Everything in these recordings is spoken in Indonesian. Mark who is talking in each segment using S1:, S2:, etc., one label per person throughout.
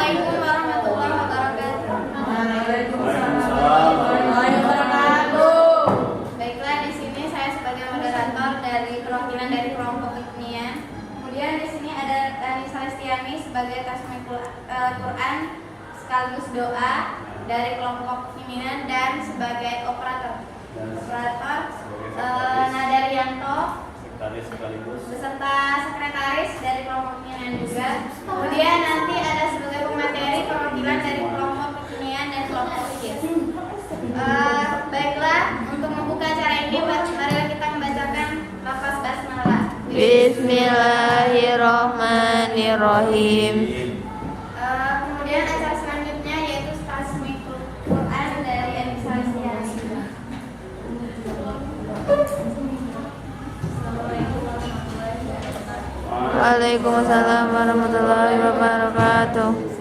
S1: Assalamualaikum warahmatullahi wabarakatuh.
S2: Waalaikumsalam warahmatullahi wabarakatuh.
S1: Baiklah, di sini saya sebagai moderator dari perwakilan dari kelompok Hikmiyah. Kemudian di sini ada Tani Salestiani sebagai tasmihul Quran sekaligus doa dari kelompok Hikmiyah dan sebagai operator Nadarianto beserta sekretaris dari kelompok Hikmiyah juga. Kemudian nanti ada sebagai pemateri perwakilan dari kelompok Hikmiyah dan kelompok Hikmiyah. Baiklah, untuk membuka acara ini, marilah kita membacakan lafaz basmalah.
S3: Bismillahirrahmanirrahim.
S1: Kemudian acara selanjutnya yaitu tasmihul Quran dari Tani Salestiani.
S3: Waalaikumsalam warahmatullahi wabarakatuh.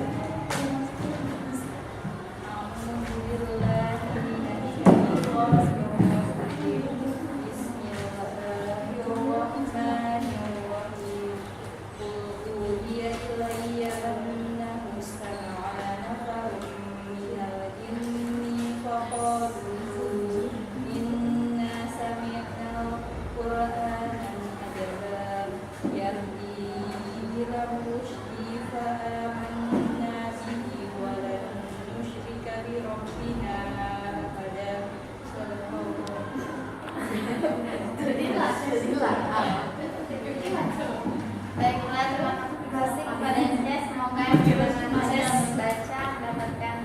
S1: Baiklah, terima kasih kepada Anda. Semoga dengan proses membaca mendapatkan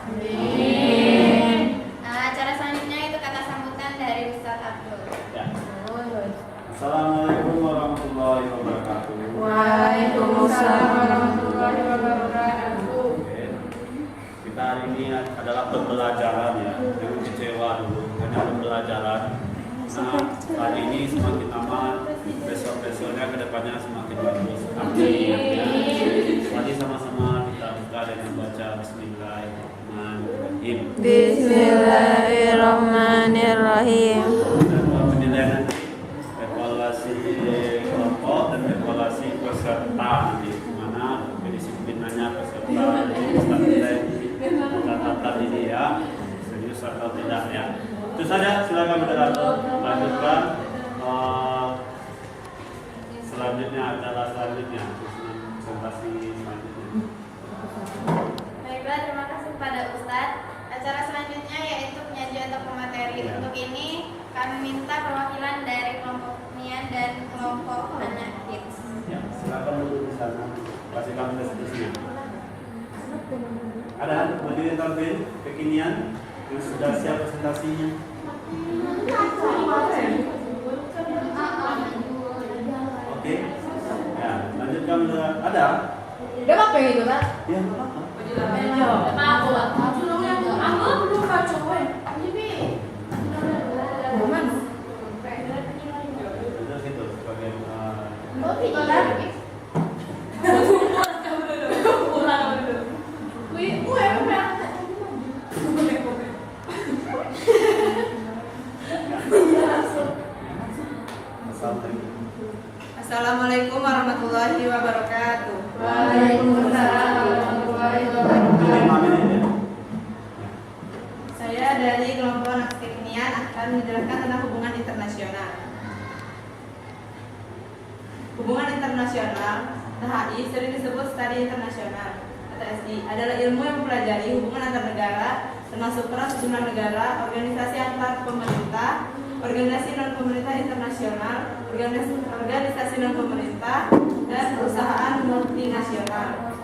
S1: amin. Acara selanjutnya itu kata sambutan dari Ustaz Abdul.
S2: Assalamualaikum warahmatullahi wabarakatuh.
S3: Waalaikumsalam warahmatullahi wabarakatuh.
S2: Oke. Kita hari ini adalah pembelajaran ya. Jangan kecewa dulu, hanya pembelajaran. Nah, hari ini semakin lama, besok-besoknya kedepannya semakin bagus. Amin. Mari sama-sama kita buka dengan baca Bismillahirrahmanirrahim.
S3: Bismillahirrahmanirrahim.
S2: Dan penilaian nanti evaluasi kelompok dan evaluasi peserta nanti mana kedisiplinannya peserta catatan ini ya, serius atau tidak ya. Itu saja, silakan moderator lanjutkan. Selanjutnya adalah presentasi selanjutnya.
S1: Baiklah, terima kasih kepada Ustadz. Acara selanjutnya yaitu penyajian atau pemateri.
S2: Ya.
S1: Untuk ini kami minta perwakilan dari kelompok Hikmiyah dan kelompok anak kids.
S2: Ya, silakan dulu di sana. Kasih kami presentasinya. Ada berdiri tampil kekinian yang sudah siap presentasinya. Oke. Ya, lanjutkan ada.
S4: Udah apa yang itu, Pak?
S2: Ya, nggak apa-apa. Terus itu sebagai
S4: Assalamualaikum warahmatullahi wabarakatuh.
S3: Waalaikumsalam warahmatullahi wabarakatuh.
S2: 5 menit ya.
S4: Saya dari kelompok anak kekinian akan menjelaskan tentang hubungan internasional. Hubungan internasional (HI) sering disebut studi internasional atau SI, adalah ilmu yang mempelajari hubungan antar negara, termasuk peran sejumlah negara, organisasi antar pemerintah, organisasi non pemerintah internasional, organisasi non pemerintah, dan perusahaan multinasional.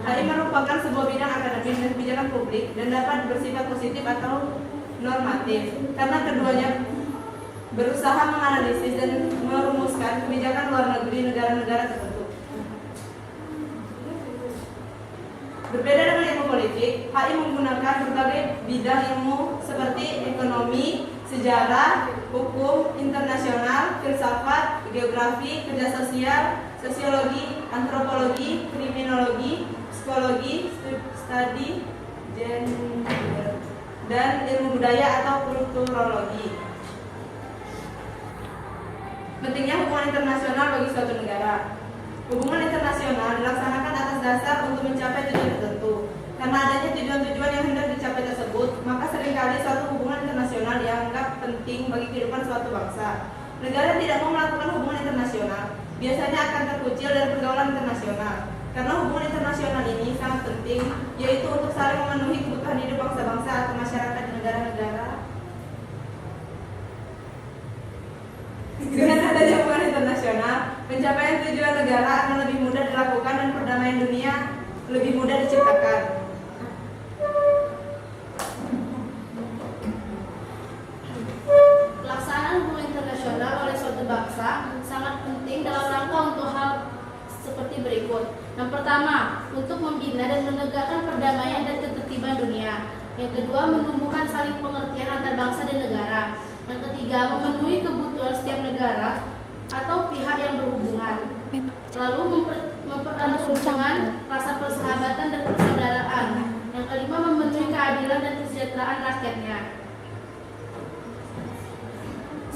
S4: HI merupakan sebuah bidang akademis dan kebijakan publik dan dapat bersifat positif atau normatif karena keduanya berusaha menganalisis dan merumuskan kebijakan luar negeri negara-negara tertentu. Berbeda dengan ilmu politik, HI menggunakan berbagai bidang ilmu seperti ekonomi, sejarah, hukum internasional, filsafat, geografi, kerja sosial, sosiologi, antropologi, kriminologi, psikologi, studi gender, dan ilmu budaya atau kulturologi. Pentingnya hubungan internasional bagi suatu negara. Hubungan internasional dilaksanakan atas dasar untuk mencapai tujuan penting bagi kehidupan suatu bangsa. Negara tidak mau melakukan hubungan internasional, biasanya akan terkucil dari pergaulan internasional. Karena hubungan internasional ini sangat penting, yaitu untuk saling memenuhi kebutuhan hidup bangsa-bangsa atau masyarakat di negara-negara. Dengan adanya hubungan internasional, pencapaian tujuan negara akan lebih mudah dilakukan dan perdamaian dunia lebih mudah diciptakan.
S5: Pelaksanaan hubungan internasional oleh suatu bangsa sangat penting dalam rangka untuk hal seperti berikut. Yang pertama, untuk membina dan menegakkan perdamaian dan ketertiban dunia. Yang kedua, menumbuhkan saling pengertian antar bangsa dan negara. Yang ketiga, memenuhi kebutuhan setiap negara atau pihak yang berhubungan. Lalu mempererat hubungan, rasa persahabatan dan persaudaraan. Yang kelima, memenuhi keadilan dan kesejahteraan rakyatnya.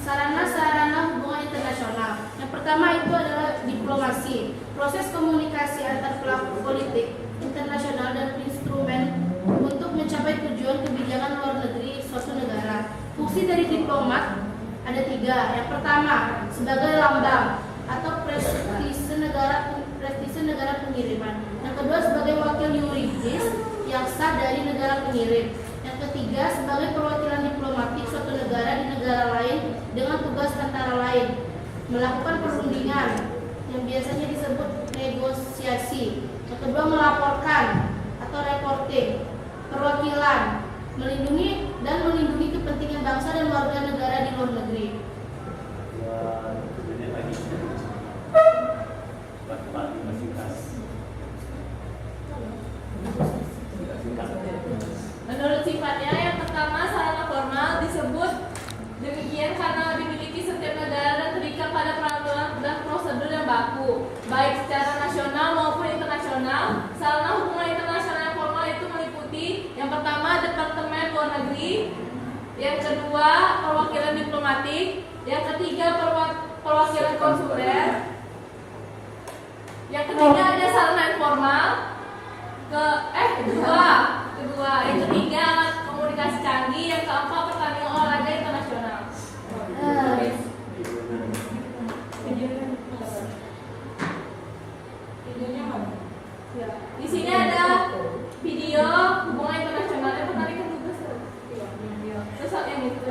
S5: Sarana-sarana hubungan internasional. Yang pertama itu adalah diplomasi, proses komunikasi antar pelaku politik internasional dan instrumen untuk mencapai tujuan kebijakan luar negeri suatu negara. Fungsi dari diplomat ada 3. Yang pertama, sebagai lambang atau prestise negara pengiriman. Yang kedua, sebagai wakil yuridis yang sah dari negara pengirim. Yang ketiga, sebagai perwakilan diplomatik suatu negara di negara lain dengan tugas antara lain melakukan perundingan yang biasanya disebut negosiasi. Yang kedua, melaporkan atau reporting, perwakilan, melindungi kepentingan bangsa dan warga negara di luar negeri.
S2: Ini lagi. Bapak singkat.
S6: Menurut sifatnya, yang pertama sarana formal disebut demikian karena dimiliki setiap negara dan terikat pada peraturan dan prosedur yang baku, baik secara nasional maupun internasional. Sarana hubungan internasional yang formal itu meliputi yang pertama Departemen Luar Negeri, yang kedua perwakilan diplomatik, yang ketiga perwakilan konsuler, yang ketiga ada sarana informal, yang ketiga alat komunikasi canggih, yang keempat pertandingan olahraga internasional. Di sini ada video hubungan internasional yang tadi kan juga video. Terus yang itu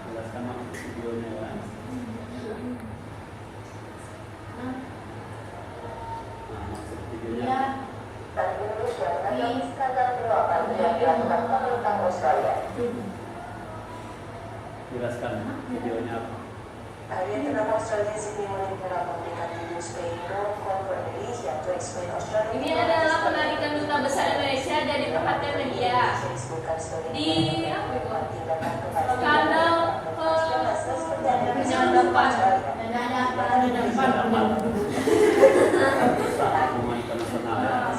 S2: Jelaskan maksud videonya ya. Nah, maksud videonya.
S5: Ya,
S7: Bank Indonesia menanggapi skandal penyuapan yang dilakukan pemerintah Australia.
S2: Jelaskan videonya apa.
S7: Hari International Australia Sydney menimbulkan memberikan video Spain call for Indonesia to explain Australia.
S6: ini adalah penarikan duta besar Indonesia dari perhatian media di skandal penyadapan.
S2: Hubungan internasional ya.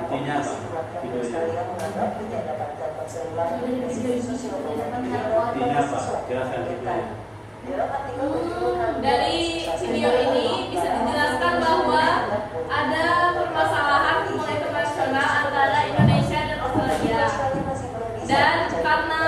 S2: Intinya apa? Videonya. Intinya apa? Jelaskan videonya.
S6: Dari video ini bisa dijelaskan bahwa ada permasalahan hubungan internasional antara Indonesia dan Australia, dan karena